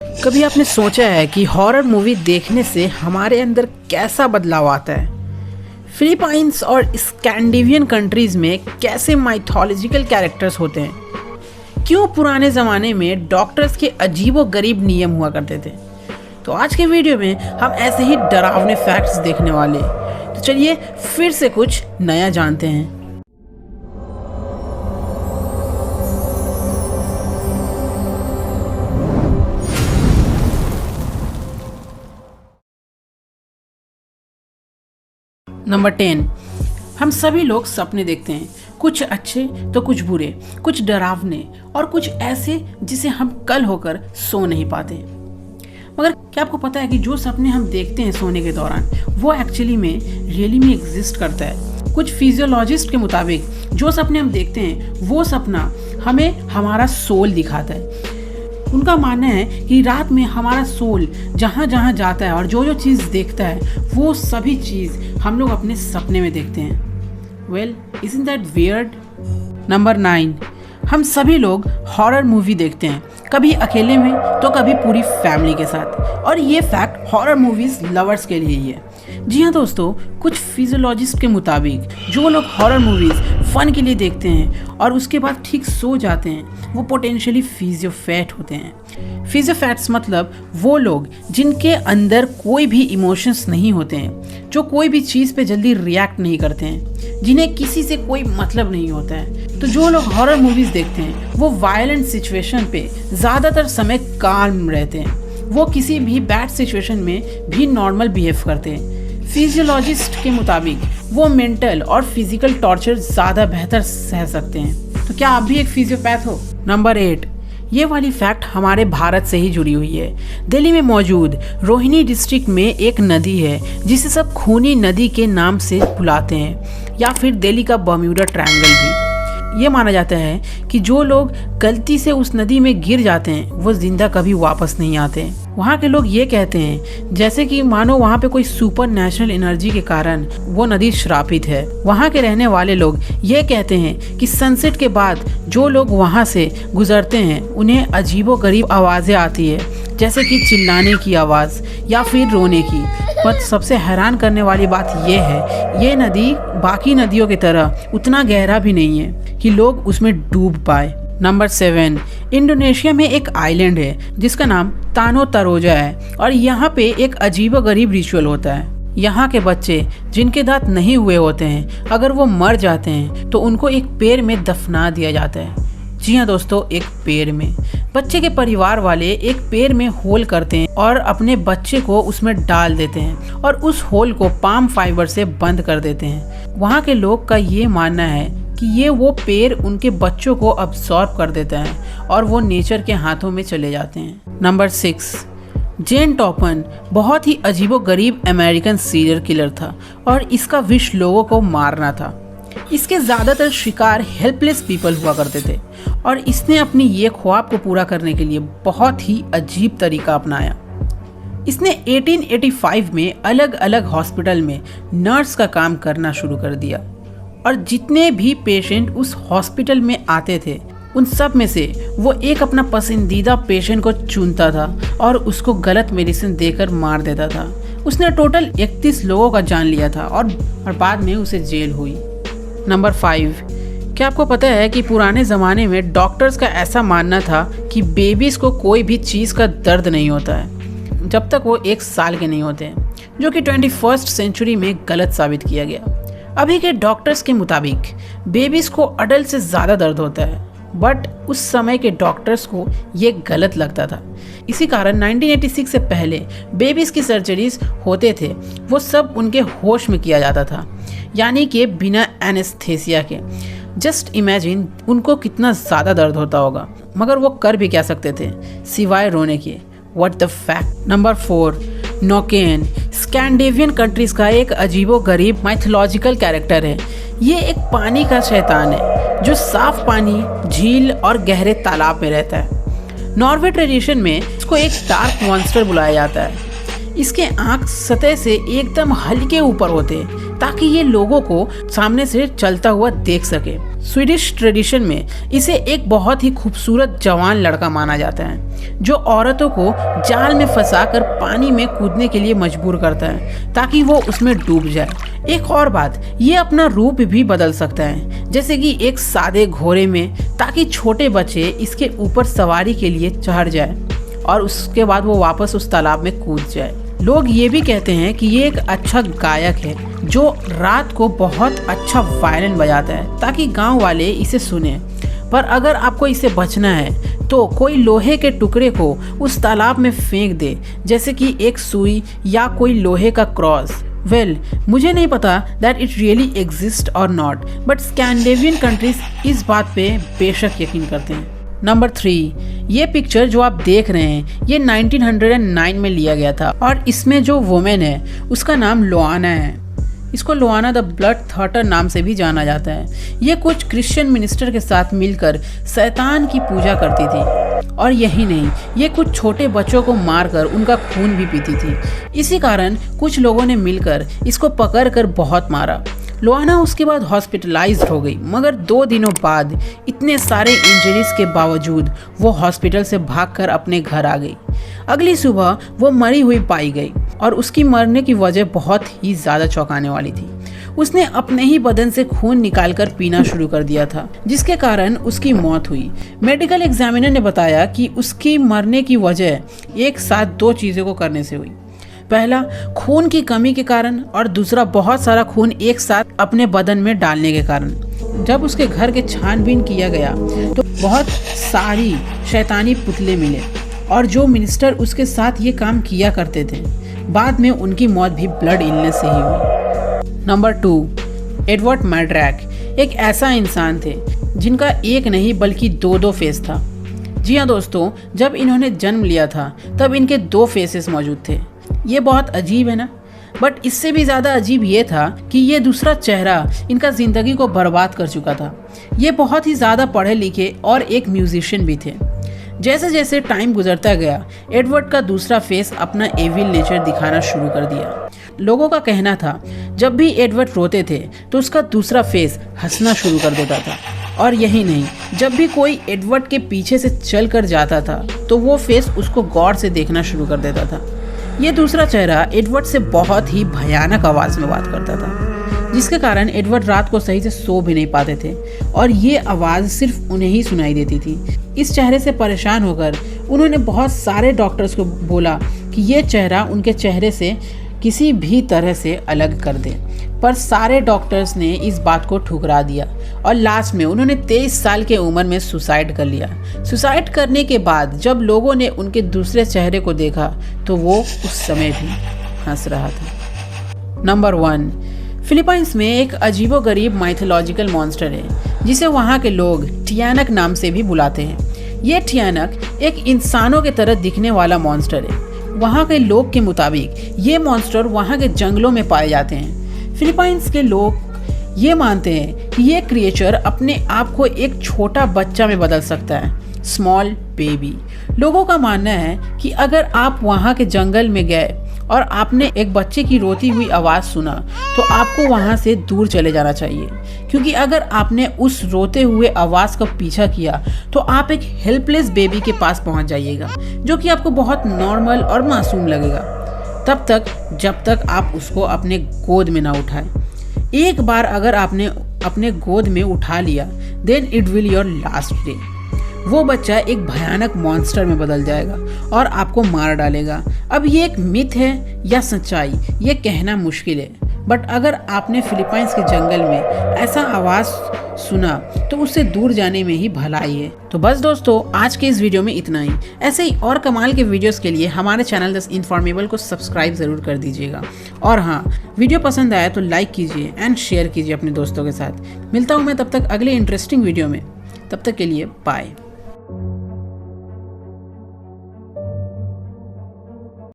कभी आपने सोचा है कि हॉरर मूवी देखने से हमारे अंदर कैसा बदलाव आता है? फिलीपाइंस और स्कैंडिनेवियन कंट्रीज़ में कैसे माइथोलॉजिकल कैरेक्टर्स होते हैं? क्यों पुराने ज़माने में डॉक्टर्स के अजीबो-गरीब नियम हुआ करते थे? तो आज के वीडियो में हम ऐसे ही डरावने फैक्ट्स देखने वाले हैं। तो चलिए फिर से कुछ नया जानते हैं। नंबर 10, हम सभी लोग सपने देखते हैं, कुछ अच्छे तो कुछ बुरे, कुछ डरावने और कुछ ऐसे जिसे हम कल होकर सो नहीं पाते। मगर क्या आपको पता है कि जो सपने हम देखते हैं सोने के दौरान वो एक्चुअली में रियली में एग्जिस्ट करता है। कुछ फिजियोलॉजिस्ट के मुताबिक जो सपने हम देखते हैं वो सपना हमें हमारा सोल दिखाता है। उनका मानना है कि रात में हमारा सोल जहाँ जहाँ जाता है और जो जो चीज़ देखता है वो सभी चीज़ हम लोग अपने सपने में देखते हैं। Well, isn't that weird? Number 9, हम सभी लोग हॉरर मूवी देखते हैं, कभी अकेले में तो कभी पूरी फैमिली के साथ। और ये फैक्ट हॉरर मूवीज़ लवर्स के लिए ही है। जी हाँ दोस्तों, कुछ फिजियोलॉजिस्ट के मुताबिक जो लोग हॉरर मूवीज़ फ़न के लिए देखते हैं और उसके बाद ठीक सो जाते हैं वो पोटेंशियली फिजियोफैट होते हैं। फिजियोफैट्स मतलब वो लोग जिनके अंदर कोई भी इमोशंस नहीं होते हैं, जो कोई भी चीज़ पे जल्दी रिएक्ट नहीं करते हैं, जिन्हें किसी से कोई मतलब नहीं होता है। तो जो लोग हॉरर मूवीज़ देखते हैं वो वायलेंट सिचुएशन पे ज़्यादातर समय काम रहते हैं। वो किसी भी बैड सिचुएशन में भी नॉर्मल बिहेव करते हैं। फिजियोलॉजिस्ट के मुताबिक वो मेंटल और फिजिकल टॉर्चर ज़्यादा बेहतर सह सकते हैं। तो क्या आप भी एक फिजियोपैथ हो? नंबर 8, ये वाली फैक्ट हमारे भारत से ही जुड़ी हुई है। दिल्ली में मौजूद रोहिणी डिस्ट्रिक्ट में एक नदी है जिसे सब खूनी नदी के नाम से बुलाते हैं, या फिर दिल्ली का बर्म्यूडा ट्रायंगल भी। ये माना जाता है कि जो लोग गलती से उस नदी में गिर जाते हैं वो जिंदा कभी वापस नहीं आते। वहाँ के लोग ये कहते हैं जैसे कि मानो वहाँ पे कोई सुपर नेचुरल एनर्जी के कारण वो नदी श्रापित है। वहाँ के रहने वाले लोग ये कहते हैं कि सनसेट के बाद जो लोग वहाँ से गुजरते हैं उन्हें अजीबोगरीब आवाज़ें आती है, जैसे कि चिल्लाने की आवाज़ या फिर रोने की। पर सबसे हैरान करने वाली बात यह है, ये नदी बाकी नदियों की तरह उतना गहरा भी नहीं है कि लोग उसमें डूब पाए। नंबर 7, इंडोनेशिया में एक आइलैंड है जिसका नाम तानो तरोजा है और यहाँ पे एक अजीबोगरीब रिचुअल होता है। यहाँ के बच्चे जिनके दांत नहीं हुए होते हैं, अगर वो मर जाते हैं तो उनको एक पेड़ में दफना दिया जाता है। जी हाँ दोस्तों, एक पेड़ में। बच्चे के परिवार वाले एक पेड़ में होल करते हैं और अपने बच्चे को उसमें डाल देते हैं और उस होल को पाम फाइबर से बंद कर देते हैं। वहाँ के लोग का ये मानना है कि ये वो पेड़ उनके बच्चों को अब्सॉर्ब कर देता है और वो नेचर के हाथों में चले जाते हैं। नंबर 6, जेन टॉपन बहुत ही अजीबोगरीब अमेरिकन सीरियल किलर था और इसका विश लोगों को मारना था। इसके ज़्यादातर शिकार हेल्पलेस पीपल हुआ करते थे और इसने अपनी ये ख्वाब को पूरा करने के लिए बहुत ही अजीब तरीका अपनाया। इसने 1885 में अलग अलग हॉस्पिटल में नर्स का काम करना शुरू कर दिया और जितने भी पेशेंट उस हॉस्पिटल में आते थे उन सब में से वो एक अपना पसंदीदा पेशेंट को चुनता था और उसको गलत मेडिसिन देकर मार देता था। उसने टोटल 31 लोगों का जान लिया था और बाद में उसे जेल हुई। नंबर 5, क्या आपको पता है कि पुराने ज़माने में डॉक्टर्स का ऐसा मानना था कि बेबीज़ को कोई भी चीज़ का दर्द नहीं होता है जब तक वो 1 साल के नहीं होते हैं, जो कि 21st सेंचुरी में गलत साबित किया गया। अभी के डॉक्टर्स के मुताबिक बेबीज़ को अडल्ट से ज़्यादा दर्द होता है, बट उस समय के डॉक्टर्स को ये गलत लगता था। इसी कारण 1986 से पहले बेबीज़ की सर्जरीज होते थे वो सब उनके होश में किया जाता था, यानी कि बिना एनेस्थेसिया के। जस्ट इमेजिन उनको कितना ज़्यादा दर्द होता होगा, मगर वो कर भी क्या सकते थे सिवाय रोने के। What the fact. नंबर 4, नोकेन स्कैंडिनेवियन कंट्रीज का एक अजीबोगरीब माइथोलॉजिकल कैरेक्टर है। ये एक पानी का शैतान है जो साफ पानी, झील और गहरे तालाब में रहता है। नॉर्वे ट्रेडिशन में इसको एक डार्क मॉन्स्टर बुलाया जाता है। इसके आँख सतह से एकदम हल्के ऊपर होते हैं ताकि ये लोगों को सामने से चलता हुआ देख सके। स्वीडिश ट्रेडिशन में इसे एक बहुत ही खूबसूरत जवान लड़का माना जाता है जो औरतों को जाल में फंसाकर पानी में कूदने के लिए मजबूर करता है ताकि वो उसमें डूब जाए। एक और बात, ये अपना रूप भी बदल सकता है, जैसे कि एक सादे घोड़े में, ताकि छोटे बच्चे इसके ऊपर सवारी के लिए चढ़ जाए और उसके बाद वो वापस उस तालाब में कूद जाए। लोग ये भी कहते हैं कि ये एक अच्छा गायक है जो रात को बहुत अच्छा वायलिन बजाता है ताकि गांव वाले इसे सुने। पर अगर आपको इसे बचना है तो कोई लोहे के टुकड़े को उस तालाब में फेंक दे, जैसे कि एक सुई या कोई लोहे का क्रॉस। मुझे नहीं पता दैट इट रियली एग्जिस्ट और नॉट, बट स्कैंडिनेवियन कंट्रीज इस बात पे बेशक यकीन करते हैं। नंबर 3, ये पिक्चर जो आप देख रहे हैं ये 1909 में लिया गया था और इसमें जो वुमेन है उसका नाम लोआना है। इसको लोआना द ब्लड थॉटर नाम से भी जाना जाता है। ये कुछ क्रिश्चियन मिनिस्टर के साथ मिलकर शैतान की पूजा करती थी और यही नहीं, ये कुछ छोटे बच्चों को मारकर उनका खून भी पीती थी। इसी कारण कुछ लोगों ने मिलकर इसको पकड़कर बहुत मारा। लोआना उसके बाद हॉस्पिटलाइज्ड हो गई, मगर 2 दिनों बाद इतने सारे इंजरीज के बावजूद वो हॉस्पिटल से भागकर अपने घर आ गई। अगली सुबह वो मरी हुई पाई गई और उसकी मरने की वजह बहुत ही ज़्यादा चौंकाने वाली थी। उसने अपने ही बदन से खून निकालकर पीना शुरू कर दिया था, जिसके कारण उसकी मौत हुई। मेडिकल एग्जामिनर ने बताया कि उसकी मरने की वजह एक साथ 2 चीज़ों को करने से हुई। पहला, खून की कमी के कारण, और दूसरा बहुत सारा खून एक साथ अपने बदन में डालने के कारण। जब उसके घर के छानबीन किया गया तो बहुत सारी शैतानी पुतले मिले और जो मिनिस्टर उसके साथ ये काम किया करते थे, बाद में उनकी मौत भी ब्लड इलनेस से ही हुई। नंबर 2, एडवर्ड मैड्रैक एक ऐसा इंसान थे जिनका एक नहीं बल्कि 2 फेस था। जी हाँ दोस्तों, जब इन्होंने जन्म लिया था तब इनके 2 फेसेस मौजूद थे। ये बहुत अजीब है ना, बट इससे भी ज़्यादा अजीब ये था कि ये दूसरा चेहरा इनका ज़िंदगी को बर्बाद कर चुका था। ये बहुत ही ज़्यादा पढ़े लिखे और एक म्यूजिशियन भी थे। जैसे जैसे टाइम गुजरता गया, एडवर्ड का दूसरा फेस अपना एविल नेचर दिखाना शुरू कर दिया। लोगों का कहना था जब भी एडवर्ड रोते थे तो उसका दूसरा फेस हंसना शुरू कर देता था। और यही नहीं, जब भी कोई एडवर्ड के पीछे से चल कर जाता था तो वो फेस उसको गौर से देखना शुरू कर देता था। ये दूसरा चेहरा एडवर्ड से बहुत ही भयानक आवाज़ में बात करता था, जिसके कारण एडवर्ड रात को सही से सो भी नहीं पाते थे और ये आवाज़ सिर्फ उन्हें ही सुनाई देती थी। इस चेहरे से परेशान होकर उन्होंने बहुत सारे डॉक्टर्स को बोला कि ये चेहरा उनके चेहरे से किसी भी तरह से अलग कर दे, पर सारे डॉक्टर्स ने इस बात को ठुकरा दिया और लास्ट में उन्होंने 23 साल की उम्र में सुसाइड कर लिया। सुसाइड करने के बाद जब लोगों ने उनके दूसरे चेहरे को देखा तो वो उस समय भी हंस रहा था। नंबर 1, फिलीपाइंस में एक अजीबोगरीब माइथोलॉजिकल मॉन्स्टर है जिसे वहाँ के लोग टियानक नाम से भी बुलाते हैं। ये टियानक एक इंसानों के तरह दिखने वाला मॉन्स्टर है। वहाँ के लोग के मुताबिक ये मॉन्स्टर वहाँ के जंगलों में पाए जाते हैं। फिलीपाइंस के लोग ये मानते हैं कि ये क्रिएचर अपने आप को एक छोटा बच्चा में बदल सकता है, स्मॉल बेबी। लोगों का मानना है कि अगर आप वहाँ के जंगल में गए और आपने एक बच्चे की रोती हुई आवाज़ सुना तो आपको वहाँ से दूर चले जाना चाहिए, क्योंकि अगर आपने उस रोते हुए आवाज़ का पीछा किया तो आप एक हेल्पलेस बेबी के पास पहुँच जाइएगा, जो कि आपको बहुत नॉर्मल और मासूम लगेगा तब तक जब तक आप उसको अपने गोद में ना उठाएं। एक बार अगर आपने अपने गोद में उठा लिया, then it will your last day. वो बच्चा एक भयानक मॉन्स्टर में बदल जाएगा और आपको मार डालेगा। अब ये एक मिथ है या सच्चाई, ये कहना मुश्किल है, बट अगर आपने फिलीपाइंस के जंगल में ऐसा आवाज़ सुना तो उससे दूर जाने में ही भलाई है। तो बस दोस्तों, आज के इस वीडियो में इतना ही। ऐसे ही और कमाल के वीडियोस के लिए हमारे चैनल द इन्फॉर्मेबल को सब्सक्राइब ज़रूर कर दीजिएगा। और हाँ, वीडियो पसंद आया तो लाइक कीजिए एंड शेयर कीजिए अपने दोस्तों के साथ। मिलता हूँ मैं तब तक अगले इंटरेस्टिंग वीडियो में। तब तक के लिए बाय।